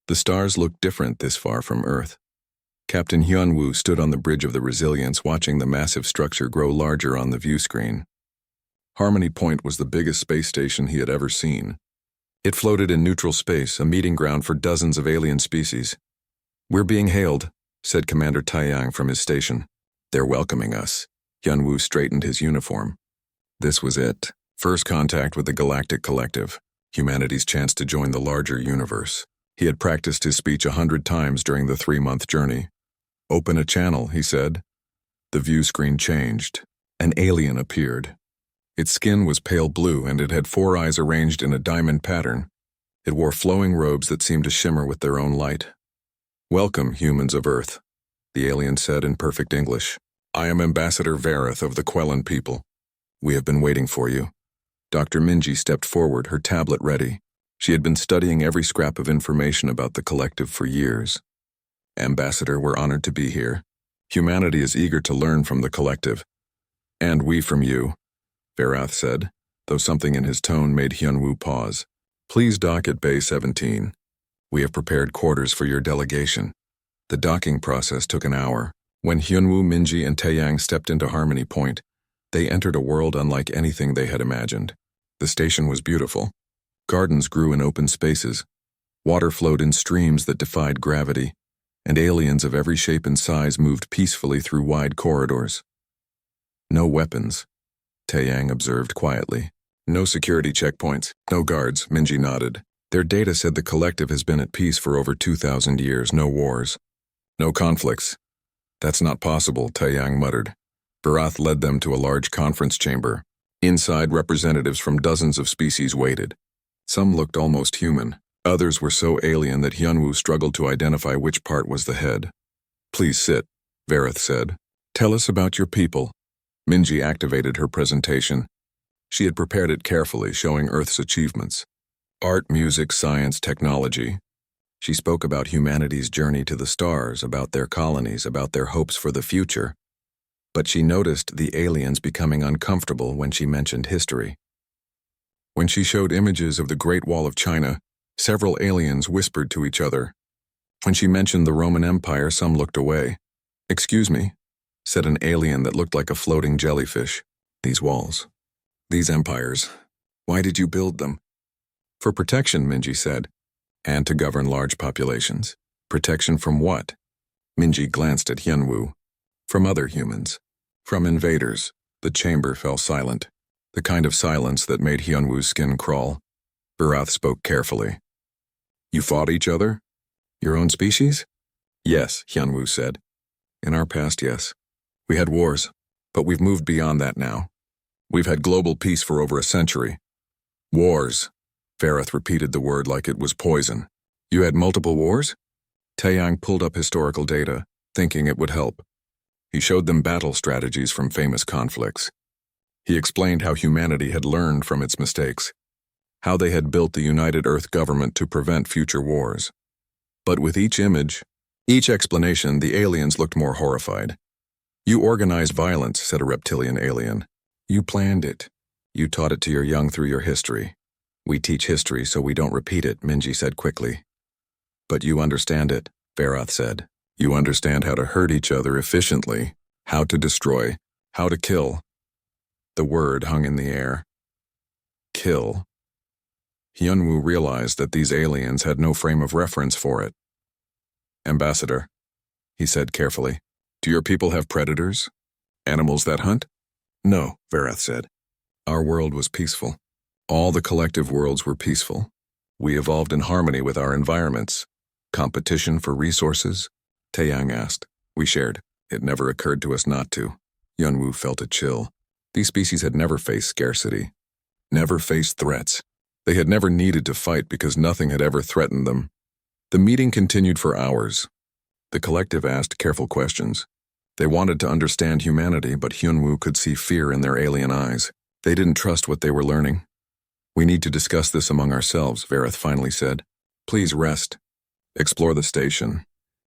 The stars looked different this far from Earth. Captain Hyunwoo stood on the bridge of the Resilience watching the massive structure grow larger on the view screen. Harmony Point was the biggest space station he had ever seen. It floated in neutral space, a meeting ground for dozens of alien species. "We're being hailed," said Commander Taeyang from his station. "They're welcoming us." Hyunwoo straightened his uniform. This was it. First contact with the Galactic Collective, humanity's chance to join the larger universe. He had practiced his speech 100 times during the 3-month journey. "Open a channel," he said. The view screen changed. An alien appeared. Its skin was pale blue and it had 4 eyes arranged in a diamond pattern. It wore flowing robes that seemed to shimmer with their own light. "Welcome, humans of Earth," the alien said in perfect English. "I am Ambassador Vareth of the Quellan people. We have been waiting for you." Dr. Minji stepped forward, her tablet ready. She had been studying every scrap of information about the collective for years. "Ambassador, we're honored to be here. Humanity is eager to learn from the collective. And we from you," Vareth said, though something in his tone made Hyunwoo pause. "Please dock at Bay 17. We have prepared quarters for your delegation." The docking process took an hour. When Hyunwoo, Minji, and Taeyang stepped into Harmony Point, they entered a world unlike anything they had imagined. The station was beautiful. Gardens grew in open spaces. Water flowed in streams that defied gravity, and aliens of every shape and size moved peacefully through wide corridors. "No weapons," Taeyang observed quietly. "No security checkpoints, no guards," Minji nodded. "Their data said the collective has been at peace for over 2,000 years, no wars. No conflicts." "That's not possible," Taeyang muttered. Vareth led them to a large conference chamber. Inside, representatives from dozens of species waited. Some looked almost human. Others were so alien that Hyunwoo struggled to identify which part was the head. "Please sit," Vareth said. "Tell us about your people." Minji activated her presentation. She had prepared it carefully, showing Earth's achievements. Art, music, science, technology. She spoke about humanity's journey to the stars, about their colonies, about their hopes for the future. But she noticed the aliens becoming uncomfortable when she mentioned history. When she showed images of the Great Wall of China, several aliens whispered to each other. When she mentioned the Roman Empire, some looked away. "Excuse me," said an alien that looked like a floating jellyfish. "These walls, these empires, why did you build them?" "For protection," Minji said, "and to govern large populations." "Protection from what?" Minji glanced at Hyunwoo. "From other humans. From invaders." The chamber fell silent, the kind of silence that made Hyunwoo's skin crawl. Vareth spoke carefully. "You fought each other? Your own species?" "Yes," Hyunwoo said. "In our past, yes. We had wars, but we've moved beyond that now. We've had global peace for over a century." "Wars," Vareth repeated the word like it was poison. "You had multiple wars?" Taeyang pulled up historical data, thinking it would help. He showed them battle strategies from famous conflicts. He explained how humanity had learned from its mistakes, how they had built the United Earth government to prevent future wars. But with each image, each explanation, the aliens looked more horrified. "You organized violence," said a reptilian alien. "You planned it. You taught it to your young through your history. We teach history so we don't repeat it," Minji said quickly. "But you understand it," Vareth said. "You understand how to hurt each other efficiently, how to destroy, how to kill." The word hung in the air. Kill. Hyunwoo realized that these aliens had no frame of reference for it. "Ambassador," he said carefully, "do your people have predators? Animals that hunt?" "No," Vareth said. "Our world was peaceful. All the collective worlds were peaceful. We evolved in harmony with our environments. Competition for resources?" Taeyang asked. "We shared. It never occurred to us not to." Hyunwoo felt a chill. These species had never faced scarcity, never faced threats. They had never needed to fight because nothing had ever threatened them. The meeting continued for hours. The collective asked careful questions. They wanted to understand humanity, but Hyunwoo could see fear in their alien eyes. They didn't trust what they were learning. "We need to discuss this among ourselves," Vareth finally said. "Please rest. Explore the station.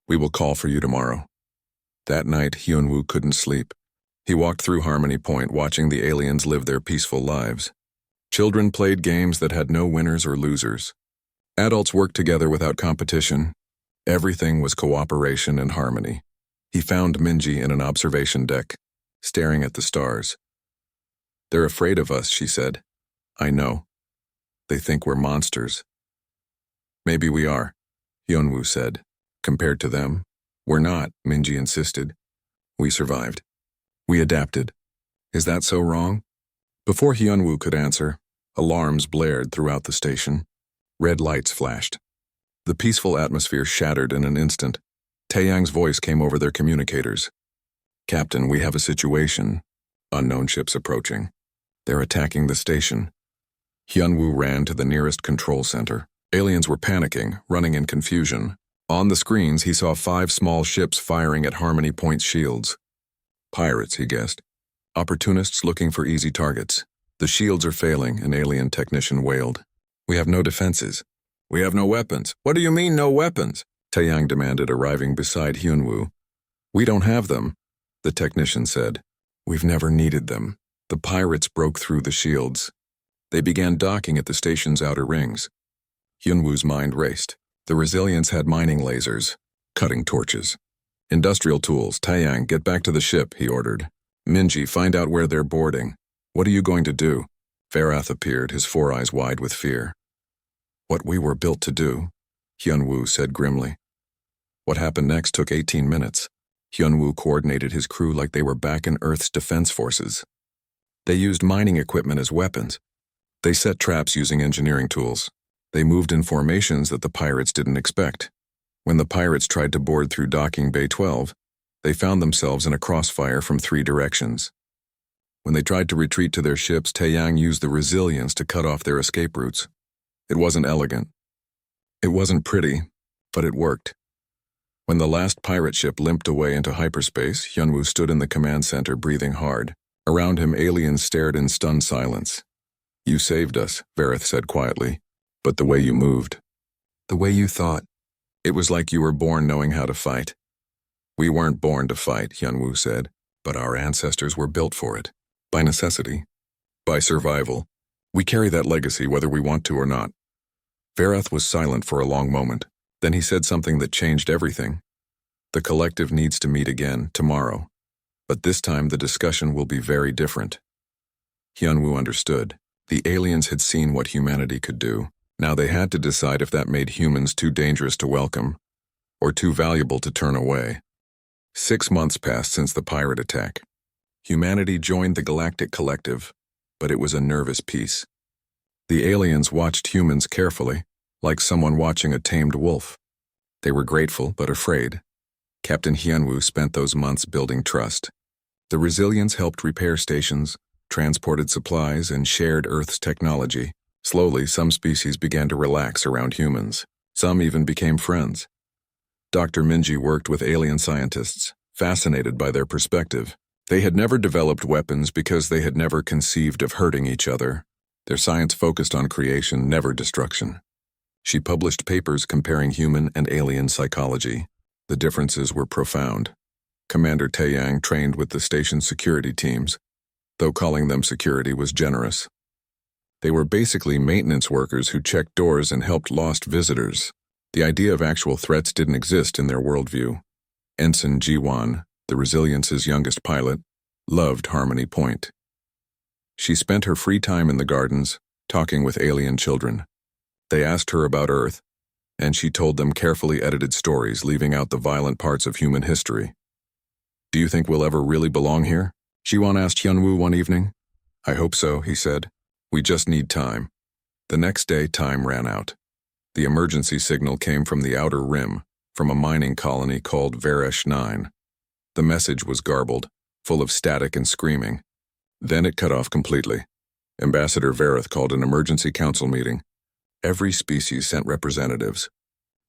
We will call for you tomorrow." That night, Hyunwoo couldn't sleep. He walked through Harmony Point, watching the aliens live their peaceful lives. Children played games that had no winners or losers. Adults worked together without competition. Everything was cooperation and harmony. He found Minji in an observation deck, staring at the stars. "They're afraid of us," she said. "I know. They think we're monsters." "Maybe we are," Hyunwoo said. "Compared to them, we're not," Minji insisted. "We survived. We adapted. Is that so wrong?" Before Hyunwoo could answer, alarms blared throughout the station. Red lights flashed. The peaceful atmosphere shattered in an instant. Taeyang's voice came over their communicators. "Captain, we have a situation. Unknown ships approaching. They're attacking the station." Hyunwoo ran to the nearest control center. Aliens were panicking, running in confusion. On the screens, he saw 5 small ships firing at Harmony Point's shields. Pirates, he guessed. Opportunists looking for easy targets. "The shields are failing," an alien technician wailed. "We have no defenses." "We have no weapons." "What do you mean, no weapons?" Taeyang demanded, arriving beside Hyunwoo. "We don't have them," the technician said. "We've never needed them." The pirates broke through the shields. They began docking at the station's outer rings. Hyunwoo's mind raced. The Resilients had mining lasers, cutting torches. "Industrial tools, Taeyang, get back to the ship," he ordered. "Minji, find out where they're boarding." "What are you going to do?" Varath appeared, his 4 eyes wide with fear. "What we were built to do," Hyunwoo said grimly. What happened next took 18 minutes. Hyunwoo coordinated his crew like they were back in Earth's defense forces. They used mining equipment as weapons. They set traps using engineering tools. They moved in formations that the pirates didn't expect. When the pirates tried to board through docking Bay 12, they found themselves in a crossfire from 3 directions. When they tried to retreat to their ships, Taeyang used the Resilience to cut off their escape routes. It wasn't elegant. It wasn't pretty, but it worked. When the last pirate ship limped away into hyperspace, Hyunwoo stood in the command center breathing hard. Around him, aliens stared in stunned silence. "You saved us," Varath said quietly. "But the way you moved. The way you thought. It was like you were born knowing how to fight." "We weren't born to fight," Hyunwoo said, "but our ancestors were built for it. By necessity. By survival. We carry that legacy whether we want to or not." Varath was silent for a long moment. Then he said something that changed everything. "The collective needs to meet again, tomorrow. But this time the discussion will be very different." Hyunwoo understood. The aliens had seen what humanity could do. Now they had to decide if that made humans too dangerous to welcome, or too valuable to turn away. 6 months passed since the pirate attack. Humanity joined the Galactic Collective, but it was a nervous peace. The aliens watched humans carefully, like someone watching a tamed wolf. They were grateful but afraid. Captain Hyunwoo spent those months building trust. The Resilients helped repair stations, transported supplies, and shared Earth's technology. Slowly, some species began to relax around humans. Some even became friends. Dr. Minji worked with alien scientists, fascinated by their perspective. They had never developed weapons because they had never conceived of hurting each other. Their science focused on creation, never destruction. She published papers comparing human and alien psychology. The differences were profound. Commander Taeyang trained with the station's security teams, though calling them security was generous. They were basically maintenance workers who checked doors and helped lost visitors. The idea of actual threats didn't exist in their worldview. Ensign Ji-won, the Resilience's youngest pilot, loved Harmony Point. She spent her free time in the gardens, talking with alien children. They asked her about Earth, and she told them carefully edited stories, leaving out the violent parts of human history. "Do you think we'll ever really belong here?" Ji-won asked Hyunwoo one evening. "I hope so," he said. "We just need time." The next day, time ran out. The emergency signal came from the outer rim, from a mining colony called Varesh 9. The message was garbled, full of static and screaming. Then it cut off completely. Ambassador Varath called an emergency council meeting. Every species sent representatives.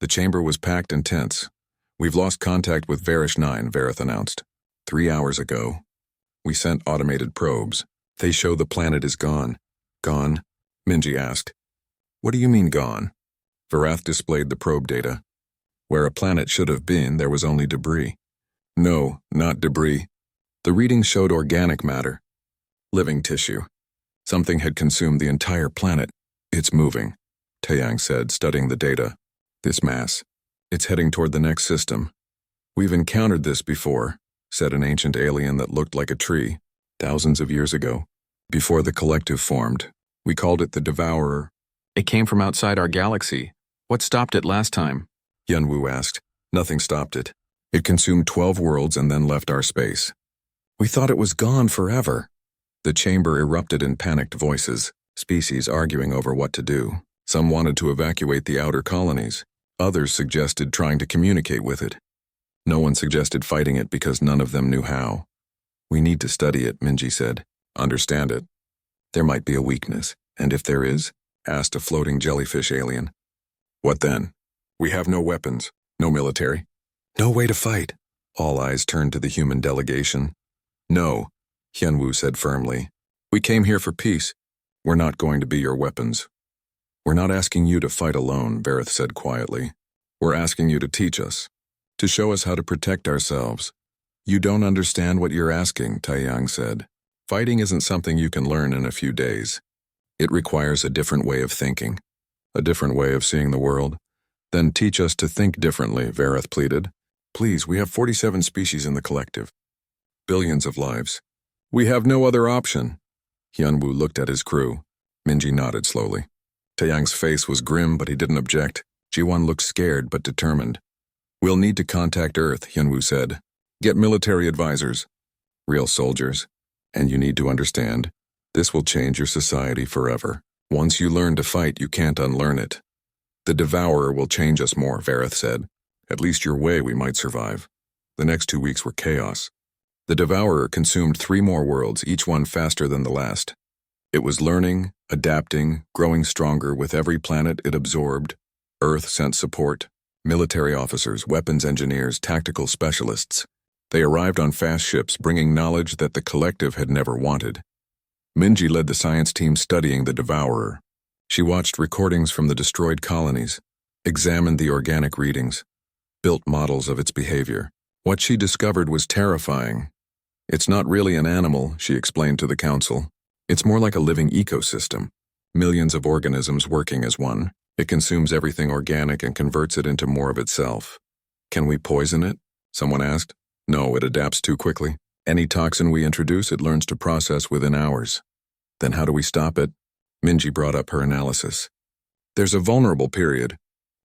The chamber was packed and tense. "We've lost contact with Varesh 9, Varath announced. 3 hours ago. We sent automated probes. They show the planet is gone." "Gone?" Minji asked. "What do you mean gone?" Varath displayed the probe data. Where a planet should have been, there was only debris. No, not debris. The readings showed organic matter. Living tissue. Something had consumed the entire planet. "It's moving," Taeyang said, studying the data. This mass. It's heading toward the next system. We've encountered this before, said an ancient alien that looked like a tree, thousands of years ago. Before the collective formed, we called it the Devourer. It came from outside our galaxy. What stopped it last time? Yunwu asked. Nothing stopped it. It consumed 12 worlds and then left our space. We thought it was gone forever. The chamber erupted in panicked voices, species arguing over what to do. Some wanted to evacuate the outer colonies. Others suggested trying to communicate with it. No one suggested fighting it because none of them knew how. We need to study it, Minji said. Understand it. There might be a weakness, and if there is, asked a floating jellyfish alien. What then? We have no weapons, no military, no way to fight. All eyes turned to the human delegation. No, Hyunwoo said firmly. We came here for peace. We're not going to be your weapons. We're not asking you to fight alone, Vareth said quietly. We're asking you to teach us, to show us how to protect ourselves. You don't understand what you're asking, Taeyang said. Fighting isn't something you can learn in a few days. It requires a different way of thinking, a different way of seeing the world. Then teach us to think differently, Vareth pleaded. Please, we have 47 species in the collective. Billions of lives. We have no other option. Hyunwoo looked at his crew. Minji nodded slowly. Taeyang's face was grim, but he didn't object. Jiwon looked scared but determined. We'll need to contact Earth, Hyunwoo said. Get military advisors. Real soldiers. And you need to understand, this will change your society forever. Once you learn to fight, you can't unlearn it. The Devourer will change us more, Vareth said. At least your way we might survive. The next 2 weeks were chaos. The Devourer consumed 3 more worlds, each one faster than the last. It was learning, adapting, growing stronger with every planet it absorbed. Earth sent support, military officers, weapons engineers, tactical specialists. They arrived on fast ships, bringing knowledge that the collective had never wanted. Minji led the science team studying the Devourer. She watched recordings from the destroyed colonies, examined the organic readings, built models of its behavior. What she discovered was terrifying. It's not really an animal, she explained to the council. It's more like a living ecosystem. Millions of organisms working as one. It consumes everything organic and converts it into more of itself. Can we poison it? Someone asked. No, it adapts too quickly. Any toxin we introduce, it learns to process within hours. Then how do we stop it? Minji brought up her analysis. There's a vulnerable period.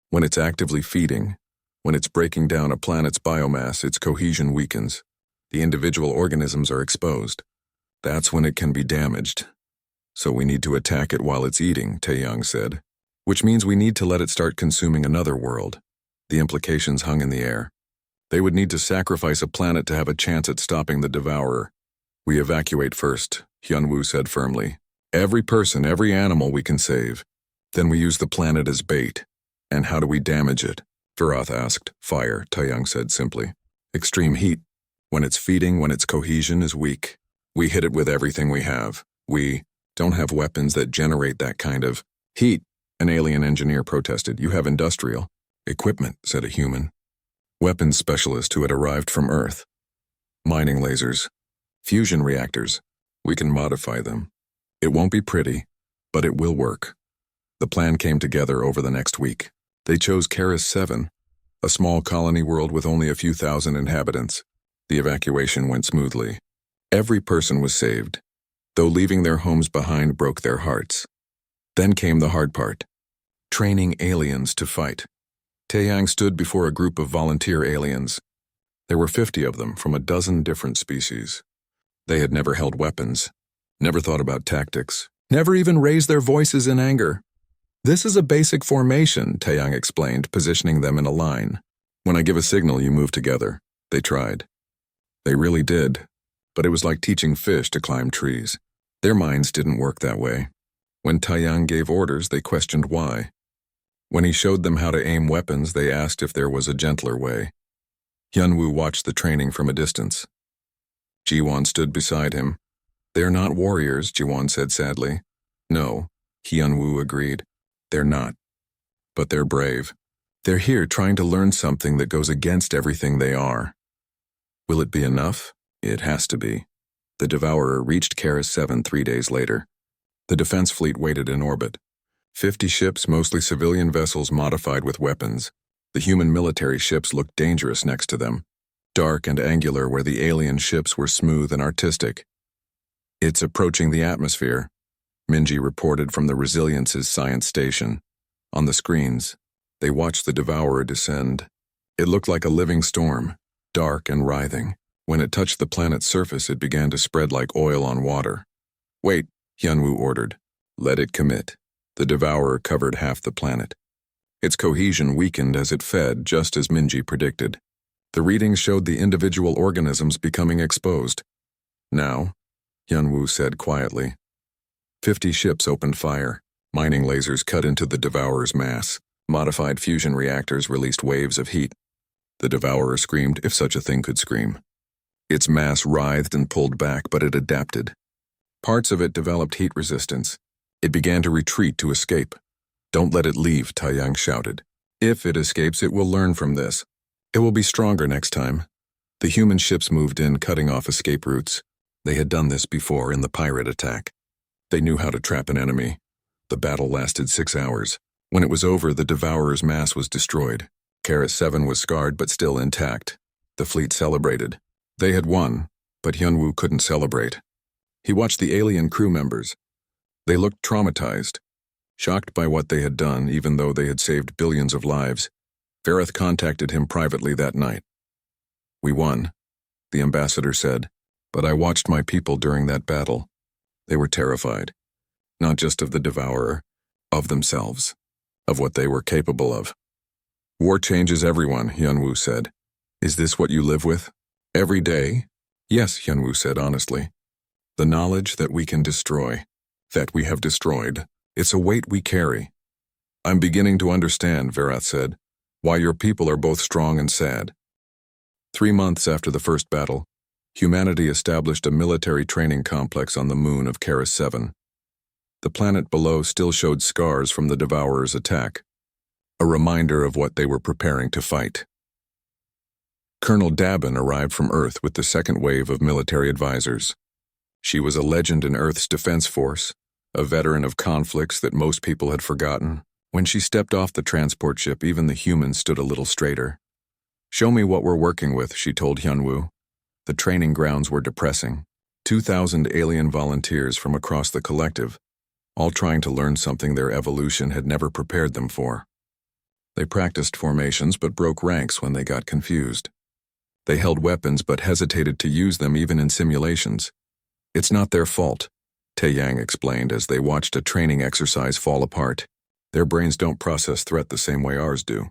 When it's actively feeding, when it's breaking down a planet's biomass, its cohesion weakens. The individual organisms are exposed. That's when it can be damaged. So we need to attack it while it's eating, Taeyang said. Which means we need to let it start consuming another world. The implications hung in the air. They would need to sacrifice a planet to have a chance at stopping the Devourer. We evacuate first, Hyunwoo said firmly. Every person, every animal we can save. Then we use the planet as bait. And how do we damage it? Varath asked. Fire, Taeyang said simply. Extreme heat. When it's feeding, when its cohesion is weak. We hit it with everything we have. We don't have weapons that generate that kind of heat, an alien engineer protested. You have industrial equipment, said a human. Weapons specialist who had arrived from Earth. Mining lasers. Fusion reactors. We can modify them. It won't be pretty, but it will work. The plan came together over the next week. They chose Karis 7, a small colony world with only a few thousand inhabitants. The evacuation went smoothly. Every person was saved, though leaving their homes behind broke their hearts. Then came the hard part. Training aliens to fight. Taeyang stood before a group of volunteer aliens. There were 50 of them from a dozen different species. They had never held weapons, never thought about tactics, never even raised their voices in anger. This is a basic formation, Taeyang explained, positioning them in a line. When I give a signal, you move together. They tried. They really did, but it was like teaching fish to climb trees. Their minds didn't work that way. When Taeyang gave orders, they questioned why. When he showed them how to aim weapons, they asked if there was a gentler way. Hyunwoo watched the training from a distance. Jiwon stood beside him. They're not warriors, Jiwon said sadly. No, Hyunwoo agreed. They're not. But they're brave. They're here trying to learn something that goes against everything they are. Will it be enough? It has to be. The Devourer reached Karis 7 3 days later. The defense fleet waited in orbit. 50 ships, mostly civilian vessels modified with weapons. The human military ships looked dangerous next to them, dark and angular where the alien ships were smooth and artistic. "It's approaching the atmosphere," Minji reported from the Resilience's science station. On the screens, they watched the Devourer descend. It looked like a living storm, dark and writhing. When it touched the planet's surface, it began to spread like oil on water. "Wait," Hyunwoo ordered. "Let it commit." The Devourer covered half the planet. Its cohesion weakened as it fed, just as Minji predicted. The readings showed the individual organisms becoming exposed. "Now," Hyunwoo said quietly. 50 ships opened fire. Mining lasers cut into the Devourer's mass. Modified fusion reactors released waves of heat. The Devourer screamed, if such a thing could scream. Its mass writhed and pulled back, but it adapted. Parts of it developed heat resistance. It began to retreat to escape. "Don't let it leave," Taiyang shouted. "If it escapes, it will learn from this. It will be stronger next time." The human ships moved in, cutting off escape routes. They had done this before in the pirate attack. They knew how to trap an enemy. The battle lasted 6 hours. When it was over, the Devourer's mass was destroyed. Karis 7 was scarred but still intact. The fleet celebrated. They had won, but Hyunwoo couldn't celebrate. He watched the alien crew members. They looked traumatized, shocked by what they had done, even though they had saved billions of lives. Vareth contacted him privately that night. "We won," the ambassador said, "but I watched my people during that battle. They were terrified, not just of the Devourer, of themselves, of what they were capable of." "War changes everyone," Hyunwoo said. "Is this what you live with? Every day?" "Yes," Hyunwoo said honestly. "The knowledge that we can destroy, that we have destroyed, it's a weight we carry." "I'm beginning to understand," Vareth said, "why your people are both strong and sad." 3 months after the first battle, humanity established a military training complex on the moon of Karis 7. The planet below still showed scars from the Devourer's attack, a reminder of what they were preparing to fight. Colonel Dabin arrived from Earth with the second wave of military advisors. She was a legend in Earth's defense force, a veteran of conflicts that most people had forgotten. When she stepped off the transport ship, even the humans stood a little straighter. "Show me what we're working with," she told Hyunwoo. The training grounds were depressing. 2,000 alien volunteers from across the collective, all trying to learn something their evolution had never prepared them for. They practiced formations but broke ranks when they got confused. They held weapons but hesitated to use them even in simulations. "It's not their fault," Taiyang explained as they watched a training exercise fall apart. "Their brains don't process threat the same way ours do.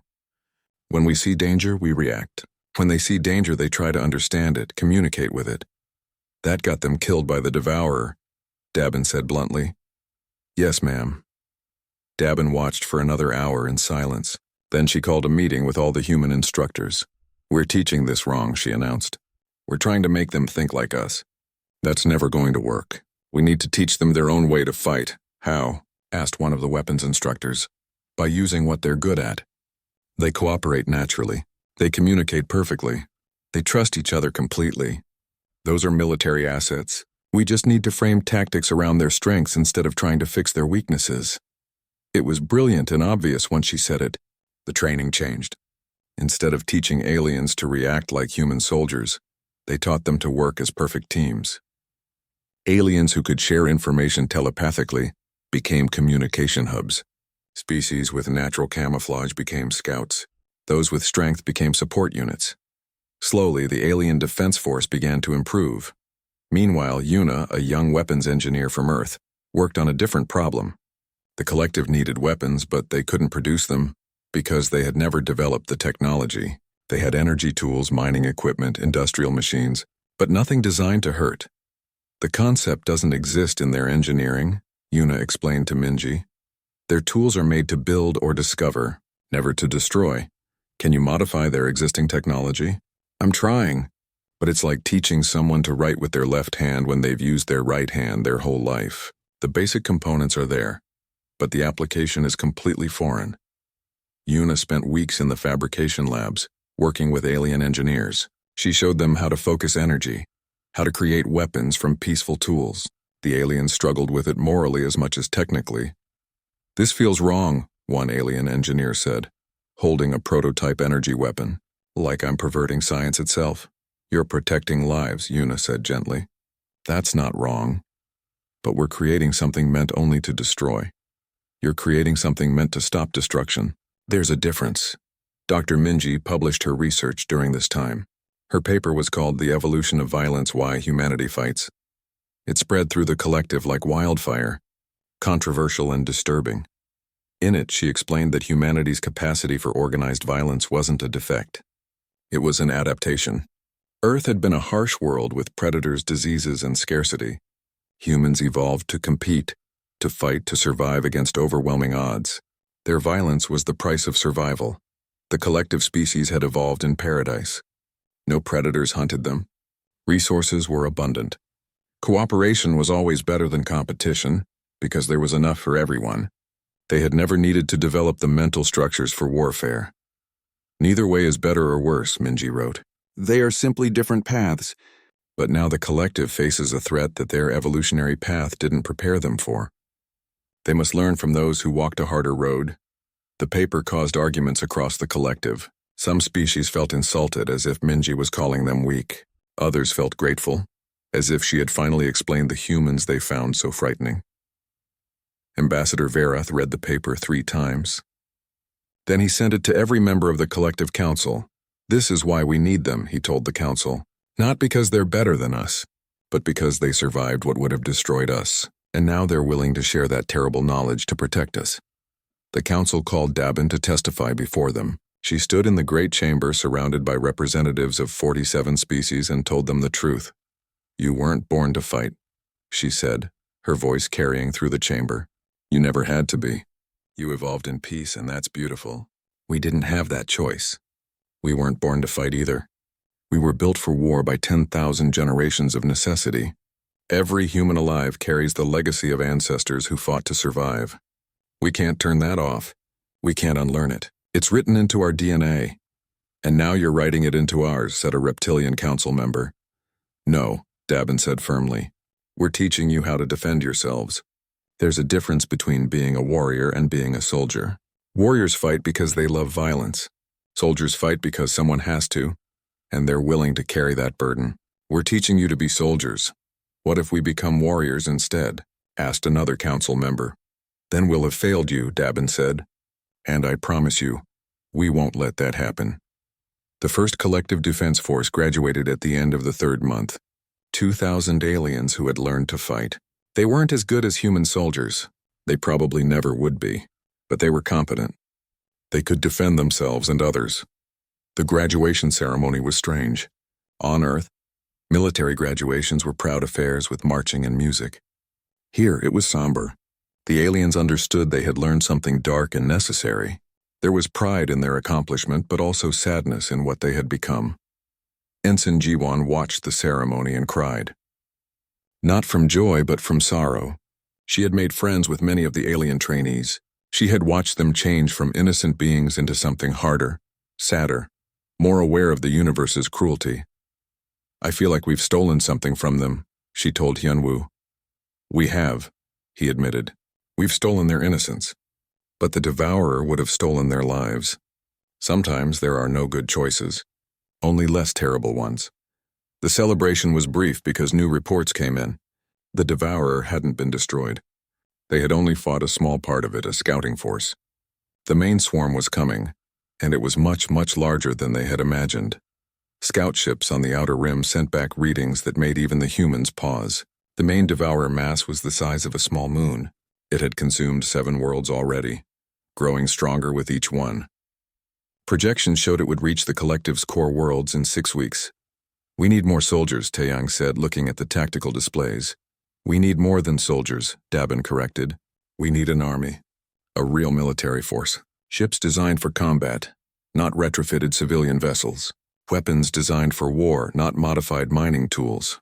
When we see danger, we react. When they see danger, they try to understand it, communicate with it. That got them killed by the Devourer," Dabin said bluntly. "Yes, ma'am." Dabin watched for another hour in silence. Then she called a meeting with all the human instructors. "We're teaching this wrong," she announced. "We're trying to make them think like us. That's never going to work. We need to teach them their own way to fight." "How?" asked one of the weapons instructors. "By using what they're good at. They cooperate naturally. They communicate perfectly. They trust each other completely. Those are military assets. We just need to frame tactics around their strengths instead of trying to fix their weaknesses." It was brilliant and obvious once she said it. The training changed. Instead of teaching aliens to react like human soldiers, they taught them to work as perfect teams. Aliens who could share information telepathically became communication hubs. Species with natural camouflage became scouts. Those with strength became support units. Slowly, the alien defense force began to improve. Meanwhile, Yuna, a young weapons engineer from Earth, worked on a different problem. The collective needed weapons, but they couldn't produce them because they had never developed the technology. They had energy tools, mining equipment, industrial machines, but nothing designed to hurt. "The concept doesn't exist in their engineering," Yuna explained to Minji. "Their tools are made to build or discover, never to destroy. Can you modify their existing technology?" "I'm trying, but it's like teaching someone to write with their left hand when they've used their right hand their whole life. The basic components are there, but the application is completely foreign." Yuna spent weeks in the fabrication labs, working with alien engineers. She showed them how to focus energy, how to create weapons from peaceful tools. The aliens struggled with it morally as much as technically. This feels wrong, one alien engineer said, holding a prototype energy weapon. Like I'm perverting science itself. You're protecting lives, Una said gently. That's not wrong. But we're creating something meant only to destroy. You're creating something meant to stop destruction. There's a difference. Dr. Minji published her research during this time. Her paper was called The Evolution of Violence: Why Humanity Fights. It spread through the collective like wildfire, controversial and disturbing. In it, she explained that humanity's capacity for organized violence wasn't a defect. It was an adaptation. Earth had been a harsh world with predators, diseases, and scarcity. Humans evolved to compete, to fight, to survive against overwhelming odds. Their violence was the price of survival. The collective species had evolved in paradise. No predators hunted them. Resources were abundant. Cooperation was always better than competition, because there was enough for everyone. They had never needed to develop the mental structures for warfare. Neither way is better or worse, Minji wrote. They are simply different paths. But now the collective faces a threat that their evolutionary path didn't prepare them for. They must learn from those who walked a harder road. The paper caused arguments across the collective. Some species felt insulted, as if Minji was calling them weak. Others felt grateful, as if she had finally explained the humans they found so frightening. Ambassador Verath read the paper 3 times. Then he sent it to every member of the collective council. This is why we need them, he told the council. Not because they're better than us, but because they survived what would have destroyed us, and now they're willing to share that terrible knowledge to protect us. The council called Dabin to testify before them. She stood in the great chamber surrounded by representatives of 47 species and told them the truth. You weren't born to fight, she said, her voice carrying through the chamber. You never had to be. You evolved in peace, and that's beautiful. We didn't have that choice. We weren't born to fight either. We were built for war by 10,000 generations of necessity. Every human alive carries the legacy of ancestors who fought to survive. We can't turn that off. We can't unlearn it. It's written into our DNA. And now you're writing it into ours, said a reptilian council member. No, Dabin said firmly. We're teaching you how to defend yourselves. There's a difference between being a warrior and being a soldier. Warriors fight because they love violence. Soldiers fight because someone has to, and they're willing to carry that burden. We're teaching you to be soldiers. What if we become warriors instead? Asked another council member. Then we'll have failed you, Dabin said. And I promise you, we won't let that happen. The first collective defense force graduated at the end of the 3rd month. 2,000 aliens who had learned to fight. They weren't as good as human soldiers. They probably never would be. But they were competent. They could defend themselves and others. The graduation ceremony was strange. On Earth, military graduations were proud affairs with marching and music. Here, it was somber. The aliens understood they had learned something dark and necessary. There was pride in their accomplishment, but also sadness in what they had become. Ensign Jiwon watched the ceremony and cried. Not from joy, but from sorrow. She had made friends with many of the alien trainees. She had watched them change from innocent beings into something harder, sadder, more aware of the universe's cruelty. I feel like we've stolen something from them, she told Hyunwoo. We have, he admitted. We've stolen their innocence. But the devourer would have stolen their lives. Sometimes there are no good choices, only less terrible ones. The celebration was brief because new reports came in. The devourer hadn't been destroyed. They had only fought a small part of it, a scouting force. The main swarm was coming, and it was much, much larger than they had imagined. Scout ships on the outer rim sent back readings that made even the humans pause. The main devourer mass was the size of a small moon. It had consumed 7 worlds already, growing stronger with each one. Projections showed it would reach the collective's core worlds in 6 weeks. We need more soldiers, Taeyang said, looking at the tactical displays. We need more than soldiers, Dabin corrected. We need an army. A real military force. Ships designed for combat, not retrofitted civilian vessels. Weapons designed for war, not modified mining tools.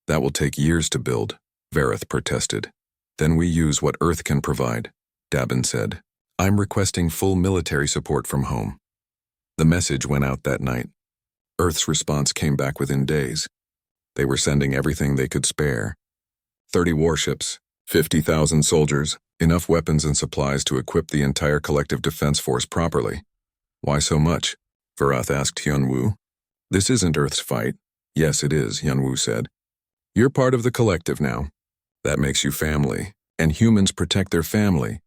That will take years to build, Verath protested. Then we use what Earth can provide, Dabin said. I'm requesting full military support from home. The message went out that night. Earth's response came back within days. They were sending everything they could spare. 30 warships, 50,000 soldiers, Enough weapons and supplies to equip the entire collective defense force properly. Why so much? Varath asked Hyunwoo. This isn't Earth's fight. Yes, it is, Hyunwoo said. You're part of the collective now. That makes you family, and humans protect their family.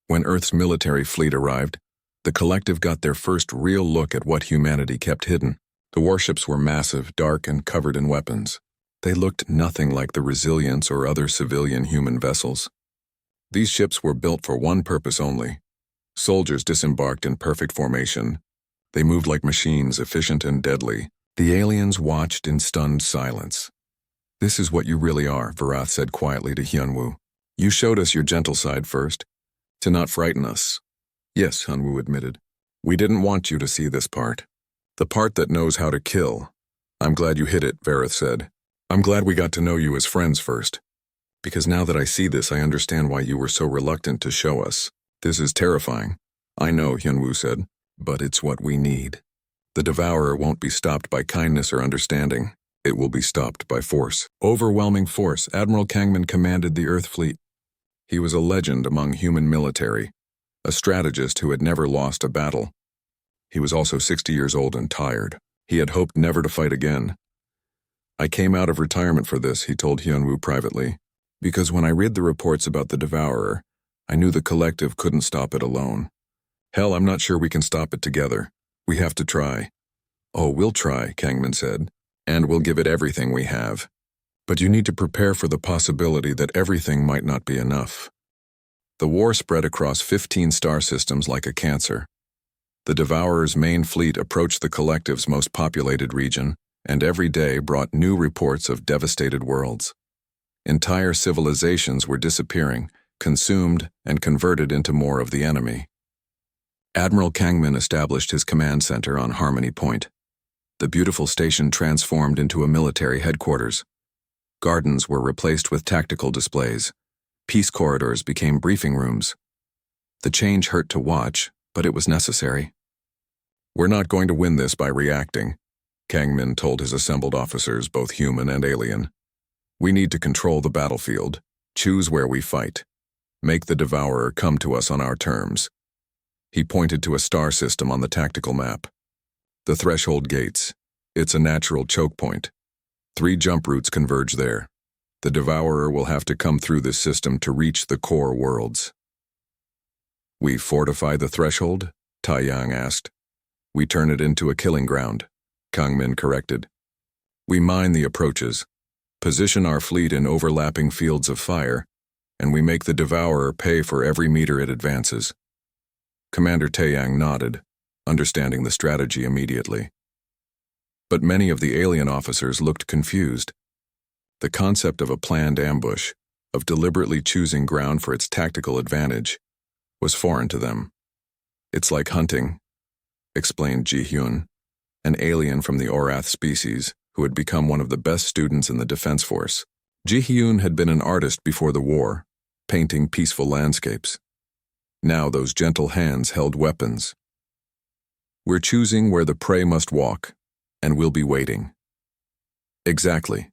When Earth's military fleet arrived, the collective got their first real look at what humanity kept hidden. The warships were massive, dark, and covered in weapons. They looked nothing like the Resilience or other civilian human vessels. These ships were built for one purpose only. Soldiers disembarked in perfect formation. They moved like machines, efficient and deadly. The aliens watched in stunned silence. This is what you really are, Varath said quietly to Hyunwoo. You showed us your gentle side first, to not frighten us. Yes, Hyunwoo admitted. We didn't want you to see this part. The part that knows how to kill. I'm glad you hit it, Varath said. I'm glad we got to know you as friends first. Because now that I see this, I understand why you were so reluctant to show us. This is terrifying. I know, Hyunwoo said, but it's what we need. The Devourer won't be stopped by kindness or understanding. It will be stopped by force. Overwhelming force. Admiral Kangman commanded the Earth fleet. He was a legend among human military, a strategist who had never lost a battle. He was also 60 years old and tired. He had hoped never to fight again. I came out of retirement for this, he told Hyunwoo privately, because when I read the reports about the Devourer, I knew the collective couldn't stop it alone. Hell, I'm not sure we can stop it together. We have to try. Oh, we'll try, Kangman said, and we'll give it everything we have. But you need to prepare for the possibility that everything might not be enough. The war spread across 15 star systems like a cancer. The Devourer's main fleet approached the collective's most populated region, and every day brought new reports of devastated worlds. Entire civilizations were disappearing, consumed, and converted into more of the enemy. Admiral Kangman established his command center on Harmony Point. The beautiful station transformed into a military headquarters. Gardens were replaced with tactical displays. Peace corridors became briefing rooms. The change hurt to watch, but it was necessary. We're not going to win this by reacting, Kangman told his assembled officers, both human and alien. We need to control the battlefield, choose where we fight, make the Devourer come to us on our terms. He pointed to a star system on the tactical map. The Threshold Gates. It's a natural choke point. 3 jump routes converge there. The Devourer will have to come through this system to reach the core worlds. We fortify the threshold? Taiyang asked. We turn it into a killing ground, Kangmin corrected. We mine the approaches, position our fleet in overlapping fields of fire, and we make the Devourer pay for every meter it advances. Commander Taiyang nodded, understanding the strategy immediately. But many of the alien officers looked confused. The concept of a planned ambush, of deliberately choosing ground for its tactical advantage, was foreign to them. It's like hunting, explained Ji-hyun, an alien from the Orath species who had become one of the best students in the defense force. Ji-hyun had been an artist before the war, painting peaceful landscapes. Now those gentle hands held weapons. We're choosing where the prey must walk, and we'll be waiting. Exactly,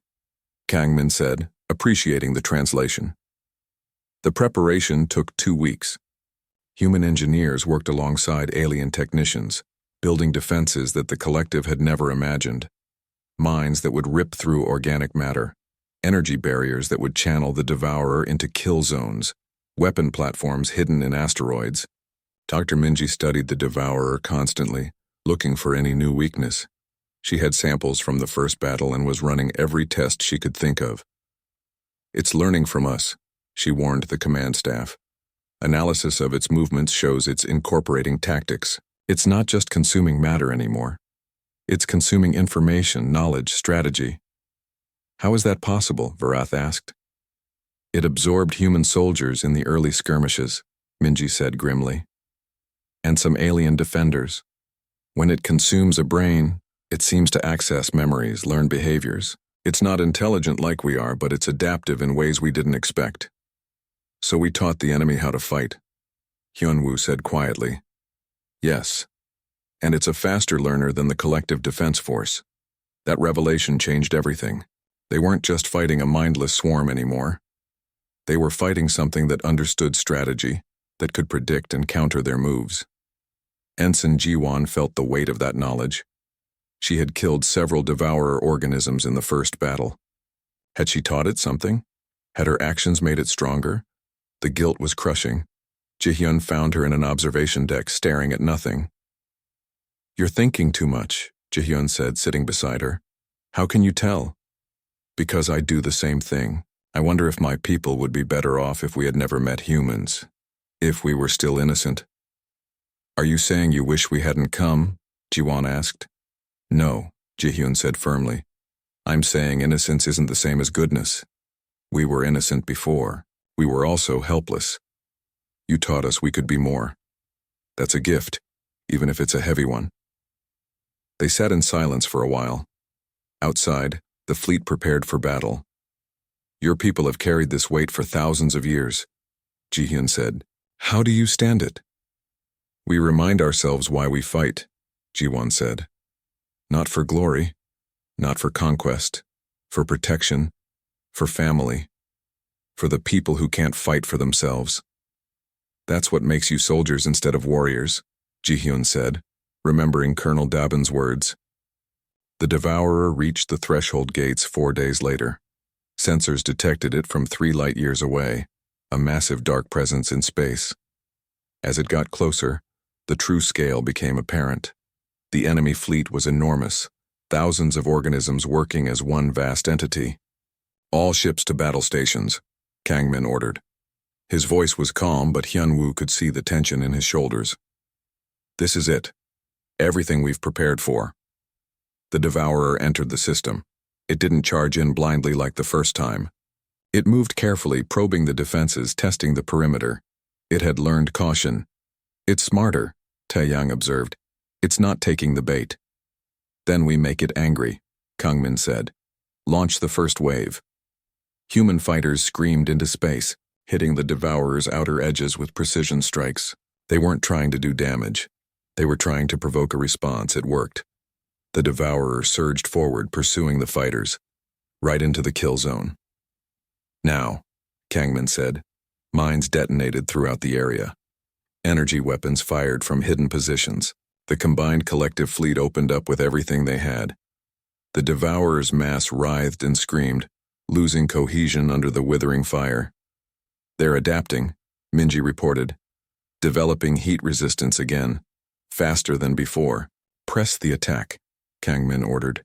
Kangmin said, appreciating the translation. The preparation took 2 weeks. Human engineers worked alongside alien technicians, building defenses that the collective had never imagined. Mines that would rip through organic matter, energy barriers that would channel the Devourer into kill zones, weapon platforms hidden in asteroids. Dr. Minji studied the Devourer constantly, looking for any new weakness. She had samples from the first battle and was running every test she could think of. It's learning from us, she warned the command staff. Analysis of its movements shows it's incorporating tactics. It's not just consuming matter anymore. It's consuming information, knowledge, strategy. How is that possible? Varath asked. It absorbed human soldiers in the early skirmishes, Minji said grimly. And some alien defenders. When it consumes a brain, it seems to access memories, learn behaviors. It's not intelligent like we are, but it's adaptive in ways we didn't expect. So we taught the enemy how to fight, Hyunwoo said quietly. Yes, and it's a faster learner than the collective defense force. That revelation changed everything. They weren't just fighting a mindless swarm anymore. They were fighting something that understood strategy, that could predict and counter their moves. Ensign Jiwan felt the weight of that knowledge. She had killed several devourer organisms in the first battle. Had she taught it something? Had her actions made it stronger? The guilt was crushing. Jihyun found her in an observation deck, staring at nothing. "You're thinking too much," Jihyun said, sitting beside her. "How can you tell?" "Because I do the same thing. I wonder if my people would be better off if we had never met humans. If we were still innocent." "Are you saying you wish we hadn't come?" Jiwan asked. "No," Jihyun said firmly. "I'm saying innocence isn't the same as goodness. We were innocent before. We were also helpless. You taught us we could be more. That's a gift, even if it's a heavy one." They sat in silence for a while. Outside, the fleet prepared for battle. "Your people have carried this weight for thousands of years," Jihyun said. "How do you stand it?" "We remind ourselves why we fight," Jiwan said. "Not for glory, not for conquest, for protection, for family, for the people who can't fight for themselves. That's what makes you soldiers instead of warriors," Jihyun said, remembering Colonel Dabin's words. The Devourer reached the threshold gates 4 days later. Sensors detected it from 3 light years away, a massive dark presence in space. As it got closer, the true scale became apparent. The enemy fleet was enormous, thousands of organisms working as one vast entity. "All ships to battle stations," Kangmin ordered. His voice was calm, but Hyunwoo could see the tension in his shoulders. "This is it. Everything we've prepared for." The Devourer entered the system. It didn't charge in blindly like the first time. It moved carefully, probing the defenses, testing the perimeter. It had learned caution. "It's smarter," Taeyang observed. "It's not taking the bait." "Then we make it angry," Kangmin said. "Launch the first wave." Human fighters screamed into space, hitting the Devourer's outer edges with precision strikes. They weren't trying to do damage. They were trying to provoke a response. It worked. The Devourer surged forward, pursuing the fighters, right into the kill zone. "Now," Kangmin said. Mines detonated throughout the area. Energy weapons fired from hidden positions. The combined collective fleet opened up with everything they had. The Devourer's mass writhed and screamed, losing cohesion under the withering fire. "They're adapting," Minji reported. "Developing heat resistance again, faster than before." "Press the attack," Kangmin ordered.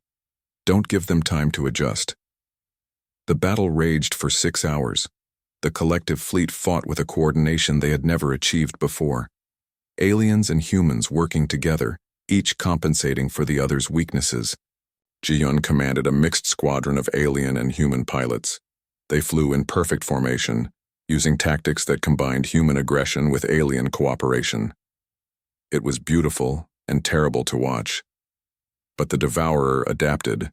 "Don't give them time to adjust." The battle raged for 6 hours. The collective fleet fought with a coordination they had never achieved before. Aliens and humans working together, each compensating for the other's weaknesses. Jihyun commanded a mixed squadron of alien and human pilots. They flew in perfect formation, using tactics that combined human aggression with alien cooperation. It was beautiful and terrible to watch. But the Devourer adapted.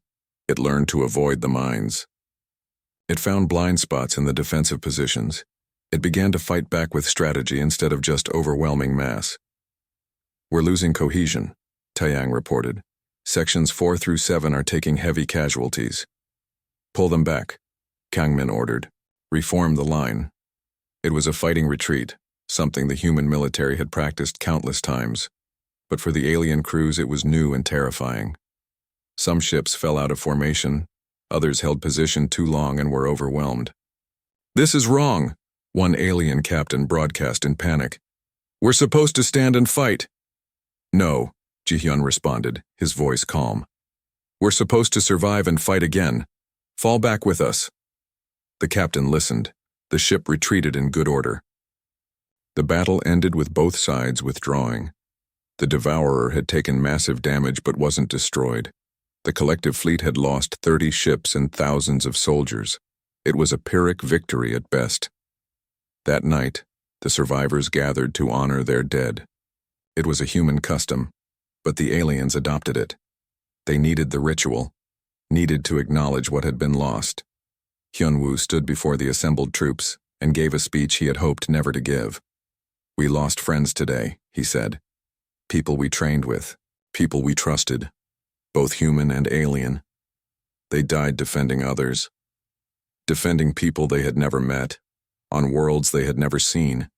It learned to avoid the mines. It found blind spots in the defensive positions. It began to fight back with strategy instead of just overwhelming mass. "We're losing cohesion," Taeyang reported. "Sections 4 through 7 are taking heavy casualties." "Pull them back," Kangmin ordered. "Reform the line." It was a fighting retreat, something the human military had practiced countless times. But for the alien crews, it was new and terrifying. Some ships fell out of formation, others held position too long and were overwhelmed. "This is wrong," one alien captain broadcast in panic. "We're supposed to stand and fight." "No," Jihyun responded, his voice calm. "We're supposed to survive and fight again. Fall back with us." The captain listened. The ship retreated in good order. The battle ended with both sides withdrawing. The Devourer had taken massive damage but wasn't destroyed. The collective fleet had lost 30 ships and thousands of soldiers. It was a Pyrrhic victory at best. That night, the survivors gathered to honor their dead. It was a human custom, but the aliens adopted it. They needed the ritual, needed to acknowledge what had been lost. Hyunwoo stood before the assembled troops and gave a speech he had hoped never to give. "We lost friends today," he said. "People we trained with, people we trusted, both human and alien. They died defending others, defending people they had never met. on worlds they had never seen.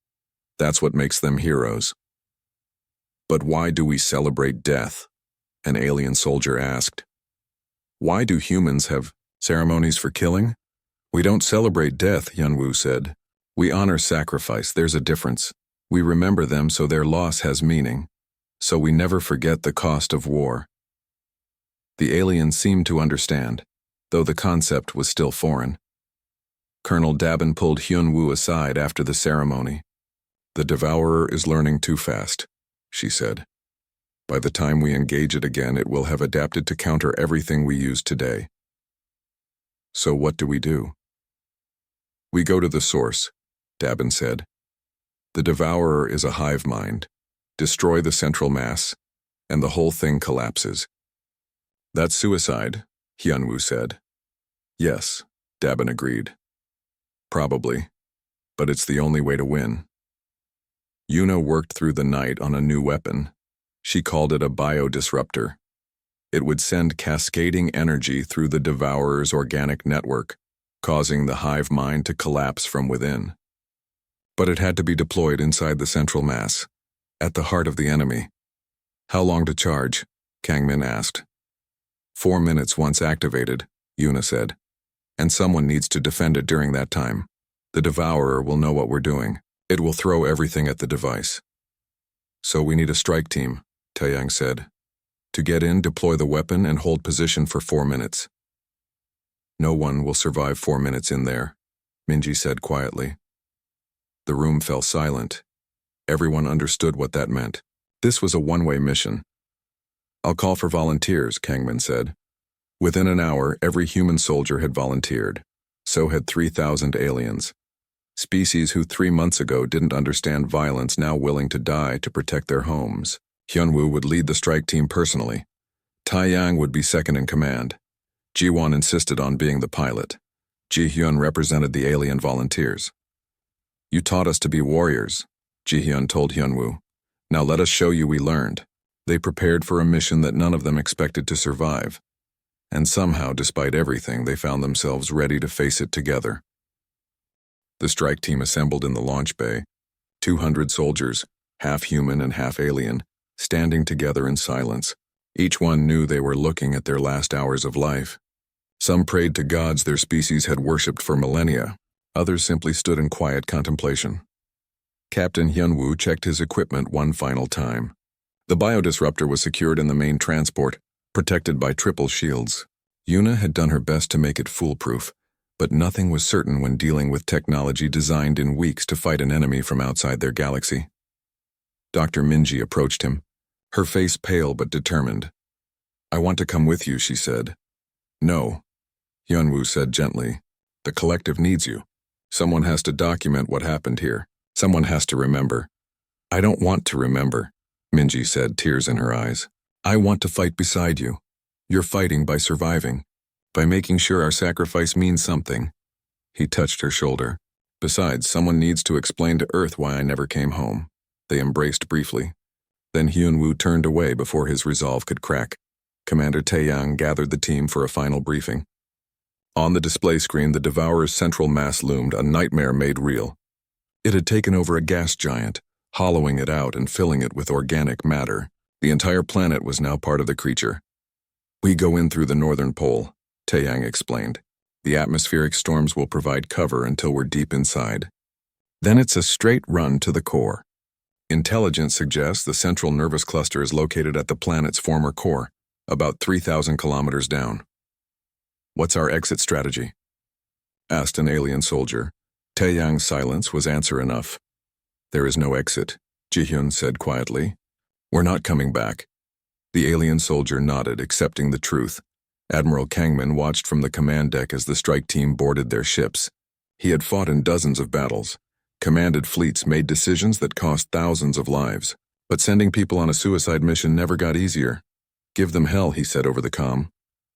That's what makes them heroes. But why do we celebrate death? An alien soldier asked. Why do humans have ceremonies for killing? We don't celebrate death, Hyunwoo said. We honor sacrifice, there's a difference. We remember them so their loss has meaning. So we never forget the cost of war. The alien seemed to understand, though the concept was still foreign. Colonel Dabin pulled Hyunwoo aside after the ceremony. The Devourer is learning too fast, she said. By the time we engage it again, it will have adapted to counter everything we use today. So what do? We go to the source, Dabin said. The Devourer is a hive mind. Destroy the central mass, and the whole thing collapses. That's suicide, Hyunwoo said. Yes, Dabin agreed. Probably, but it's the only way to win. Yuna worked through the night on a new weapon. She called it a biodisruptor. It would send cascading energy through the Devourer's organic network, causing the hive mind to collapse from within. But it had to be deployed inside the central mass, at the heart of the enemy. How long to charge? Kangmin asked. 4 minutes once activated, Yuna said. And someone needs to defend it during that time. The Devourer will know what we're doing. It will throw everything at the device. So we need a strike team, Taeyang said. To get in, deploy the weapon, and hold position for 4 minutes. No one will survive 4 minutes in there, Minji said quietly. The room fell silent. Everyone understood what that meant. This was a one-way mission. I'll call for volunteers, Kangmin said. Within an hour, every human soldier had volunteered. So had 3,000 aliens. Species who 3 months ago didn't understand violence now willing to die to protect their homes. Hyunwoo would lead the strike team personally. Taeyang would be second in command. Jiwon insisted on being the pilot. Jihyun represented the alien volunteers. You taught us to be warriors, Jihyun told Hyunwoo. Now let us show you we learned. They prepared for a mission that none of them expected to survive. And somehow, despite everything, they found themselves ready to face it together. The strike team assembled in the launch bay. 200 soldiers, half human and half alien, standing together in silence. Each one knew they were looking at their last hours of life. Some prayed to gods their species had worshipped for millennia. Others simply stood in quiet contemplation. Captain Hyunwoo checked his equipment one final time. The biodisruptor was secured in the main transport, protected by triple shields. Yuna had done her best to make it foolproof, but nothing was certain when dealing with technology designed in weeks to fight an enemy from outside their galaxy. Dr. Minji approached him, her face pale but determined. I want to come with you, she said. No, Hyunwoo said gently. The collective needs you. Someone has to document what happened here. Someone has to remember. I don't want to remember, Minji said, tears in her eyes. I want to fight beside you. You're fighting by surviving, by making sure our sacrifice means something. He touched her shoulder. Besides, someone needs to explain to Earth why I never came home. They embraced briefly. Then Hyunwoo turned away before his resolve could crack. Commander Taeyang gathered the team for a final briefing. On the display screen, the Devourer's central mass loomed, a nightmare made real. It had taken over a gas giant, hollowing it out and filling it with organic matter. The entire planet was now part of the creature. We go in through the northern pole, Taeyang explained. The atmospheric storms will provide cover until we're deep inside. Then it's a straight run to the core. Intelligence suggests the central nervous cluster is located at the planet's former core, about 3,000 kilometers down. What's our exit strategy? Asked an alien soldier. Taeyang's silence was answer enough. There is no exit, Jihyun said quietly. We're not coming back. The alien soldier nodded, accepting the truth. Admiral Kangmin watched from the command deck as the strike team boarded their ships. He had fought in dozens of battles, commanded fleets, made decisions that cost thousands of lives. But sending people on a suicide mission never got easier. Give them hell, he said over the comm.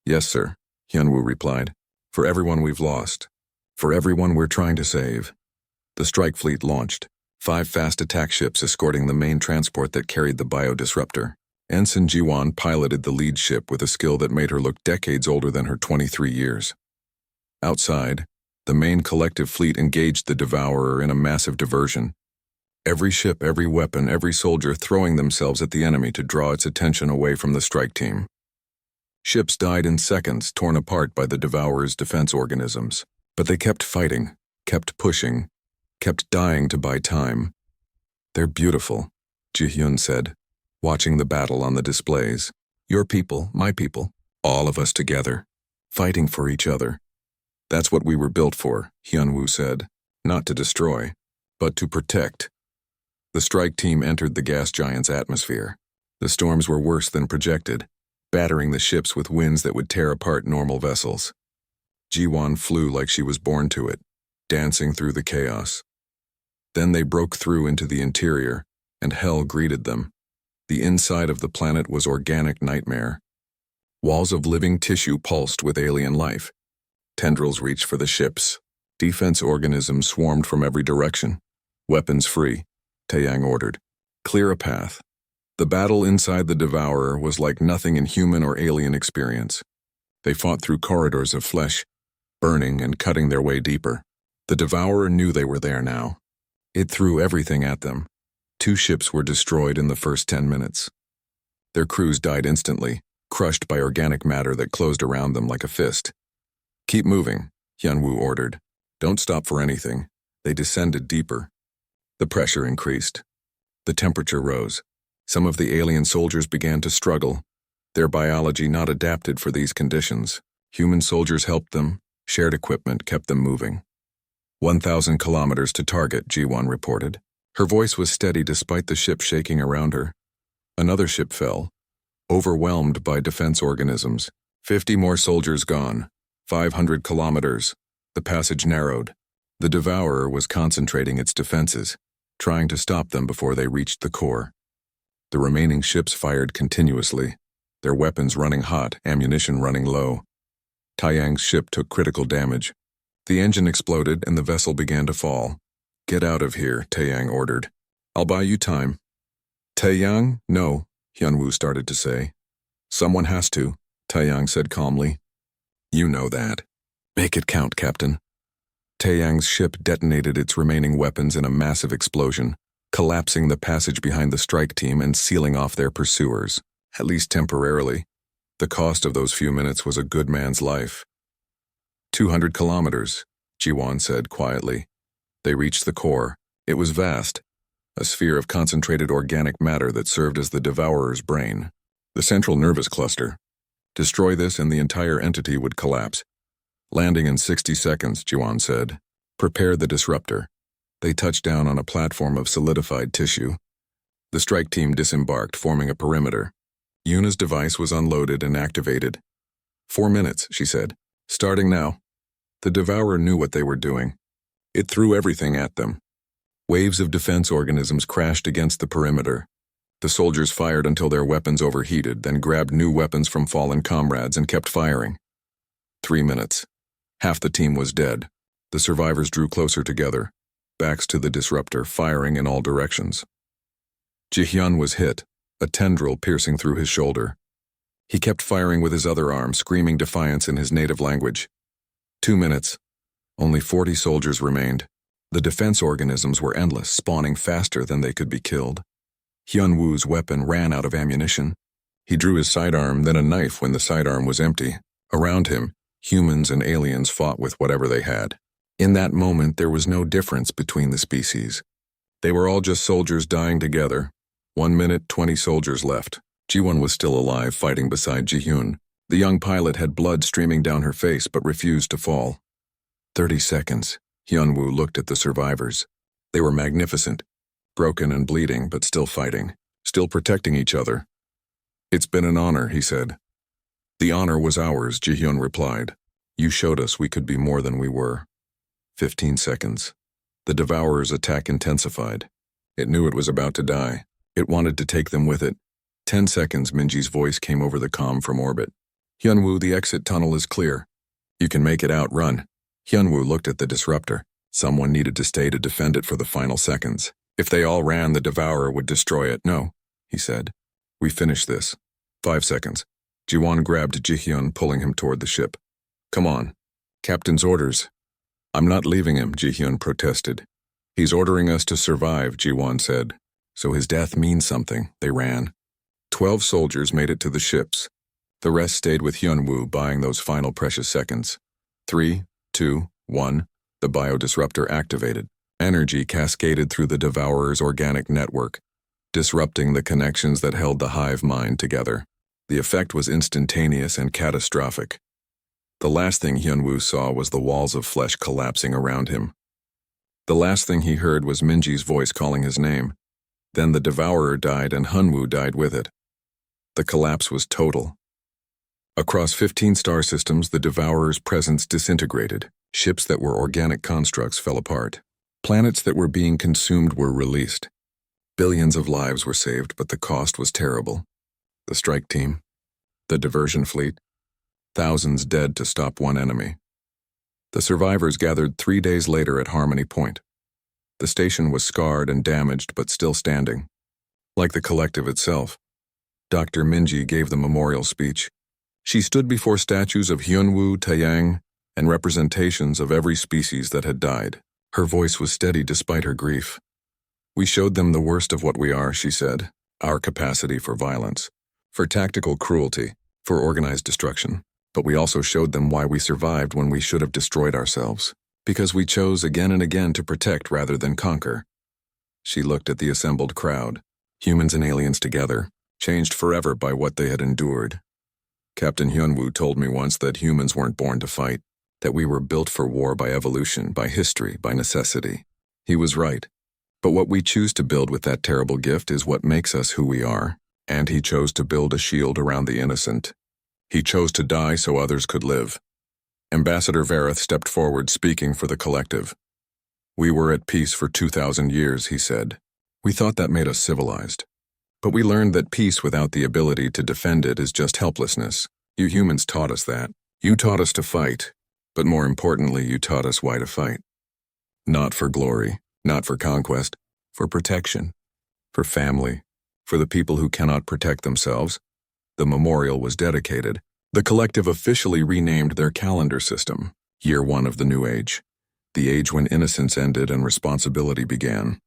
Yes, sir, Hyunwoo replied. For everyone we've lost. For everyone we're trying to save. The strike fleet launched. 5 fast attack ships escorting the main transport that carried the biodisruptor. Ensign Jiwon piloted the lead ship with a skill that made her look decades older than her 23 years. Outside, The main collective fleet engaged the Devourer in a massive diversion. Every ship, every weapon, every soldier throwing themselves at the enemy to draw its attention away from the strike team. Ships died in seconds, torn apart by the Devourer's defense organisms. But they kept fighting, kept pushing, kept dying to buy time. "They're beautiful," Ji-hyun said, watching the battle on the displays. "Your people, my people, all of us together, fighting for each other. That's what we were built for," Hyun-woo said. "Not to destroy, but to protect." The strike team entered the gas giant's atmosphere. The storms were worse than projected, battering the ships with winds that would tear apart normal vessels. Ji-won flew like she was born to it, dancing through the chaos. Then they broke through into the interior, and hell greeted them. The inside of the planet was organic nightmare. Walls of living tissue pulsed with alien life. Tendrils reached for the ships. Defense organisms swarmed from every direction. "Weapons free," Taeyang ordered. "Clear a path." The battle inside the Devourer was like nothing in human or alien experience. They fought through corridors of flesh, burning and cutting their way deeper. The Devourer knew they were there now. It threw everything at them. 2 ships were destroyed in the first 10 minutes. Their crews died instantly, crushed by organic matter that closed around them like a fist. "Keep moving," Hyun-woo ordered. "Don't stop for anything." They descended deeper. The pressure increased. The temperature rose. Some of the alien soldiers began to struggle, their biology not adapted for these conditions. Human soldiers helped them. Shared equipment kept them moving. 1,000 kilometers to target, Ji-won reported. Her voice was steady despite the ship shaking around her. Another ship fell, overwhelmed by defense organisms. 50 more soldiers gone. 500 kilometers. The passage narrowed. The Devourer was concentrating its defenses, trying to stop them before they reached the core. The remaining ships fired continuously, their weapons running hot, ammunition running low. Taeyang's ship took critical damage. The engine exploded and the vessel began to fall. "Get out of here," Taeyang ordered. "I'll buy you time." "Taeyang? No," Hyun-woo started to say. "Someone has to," Taeyang said calmly. "You know that. Make it count, Captain." Taeyang's ship detonated its remaining weapons in a massive explosion, collapsing the passage behind the strike team and sealing off their pursuers, at least temporarily. The cost of those few minutes was a good man's life. 200 kilometers, Ji-won said quietly. They reached the core. It was vast, a sphere of concentrated organic matter that served as the Devourer's brain, the central nervous cluster. Destroy this and the entire entity would collapse. Landing in 60 seconds, Ji-won said. Prepare the disruptor. They touched down on a platform of solidified tissue. The strike team disembarked, forming a perimeter. Yuna's device was unloaded and activated. 4 minutes, she said. Starting now. The Devourer knew what they were doing. It threw everything at them. Waves of defense organisms crashed against the perimeter. The soldiers fired until their weapons overheated, then grabbed new weapons from fallen comrades and kept firing. 3 minutes. Half the team was dead. The survivors drew closer together, backs to the disruptor, firing in all directions. Ji-hyun was hit, a tendril piercing through his shoulder. He kept firing with his other arm, screaming defiance in his native language. 2 minutes. Only 40 soldiers remained. The defense organisms were endless, spawning faster than they could be killed. Hyun-woo's weapon ran out of ammunition. He drew his sidearm, then a knife when the sidearm was empty. Around him, humans and aliens fought with whatever they had. In that moment, there was no difference between the species. They were all just soldiers dying together. 1 minute, 20 soldiers left. Ji-won was still alive, fighting beside Ji-hyun. The young pilot had blood streaming down her face but refused to fall. 30 seconds. Hyun-woo looked at the survivors. They were magnificent, broken and bleeding, but still fighting, still protecting each other. It's been an honor, he said. The honor was ours, Ji-hyun replied. You showed us we could be more than we were. 15 seconds. The Devourer's attack intensified. It knew it was about to die. It wanted to take them with it. 10 seconds, Minji's voice came over the comm from orbit. Hyun-woo, the exit tunnel is clear. You can make it out, run. Hyun-woo looked at the disruptor. Someone needed to stay to defend it for the final seconds. If they all ran, the Devourer would destroy it. No, he said. We finish this. 5 seconds. Ji-won grabbed Ji-hyun, pulling him toward the ship. Come on. Captain's orders. I'm not leaving him, Ji-hyun protested. He's ordering us to survive, Ji-won said. So his death means something. They ran. 12 soldiers made it to the ships. The rest stayed with Hyun-woo, buying those final precious seconds. 3, 2, 1. The biodisruptor activated. Energy cascaded through the Devourer's organic network, disrupting the connections that held the hive mind together. The effect was instantaneous and catastrophic. The last thing Hyun-woo saw was the walls of flesh collapsing around him. The last thing he heard was Minji's voice calling his name. Then the Devourer died and Hyun-woo died with it. The collapse was total. Across 15 star systems, the Devourer's presence disintegrated. Ships that were organic constructs fell apart. Planets that were being consumed were released. Billions of lives were saved, but the cost was terrible. The strike team, the diversion fleet, thousands dead to stop one enemy. The survivors gathered 3 days later at Harmony Point. The station was scarred and damaged, but still standing. Like the collective itself, Dr. Minji gave the memorial speech. She stood before statues of Hyun-woo, Taeyang, and representations of every species that had died. Her voice was steady despite her grief. We showed them the worst of what we are, she said, our capacity for violence, for tactical cruelty, for organized destruction. But we also showed them why we survived when we should have destroyed ourselves, because we chose again and again to protect rather than conquer. She looked at the assembled crowd, humans and aliens together, changed forever by what they had endured. Captain Hyun-woo told me once that humans weren't born to fight, that we were built for war by evolution, by history, by necessity. He was right. But what we choose to build with that terrible gift is what makes us who we are. And he chose to build a shield around the innocent. He chose to die so others could live. Ambassador Vareth stepped forward, speaking for the collective. We were at peace for 2,000 years, he said. We thought that made us civilized. But we learned that peace without the ability to defend it is just helplessness. You humans taught us that. You taught us to fight. But more importantly, you taught us why to fight. Not for glory, not for conquest, for protection, for family, for the people who cannot protect themselves. The memorial was dedicated. The collective officially renamed their calendar system, Year 1 of the New Age, the age when innocence ended and responsibility began.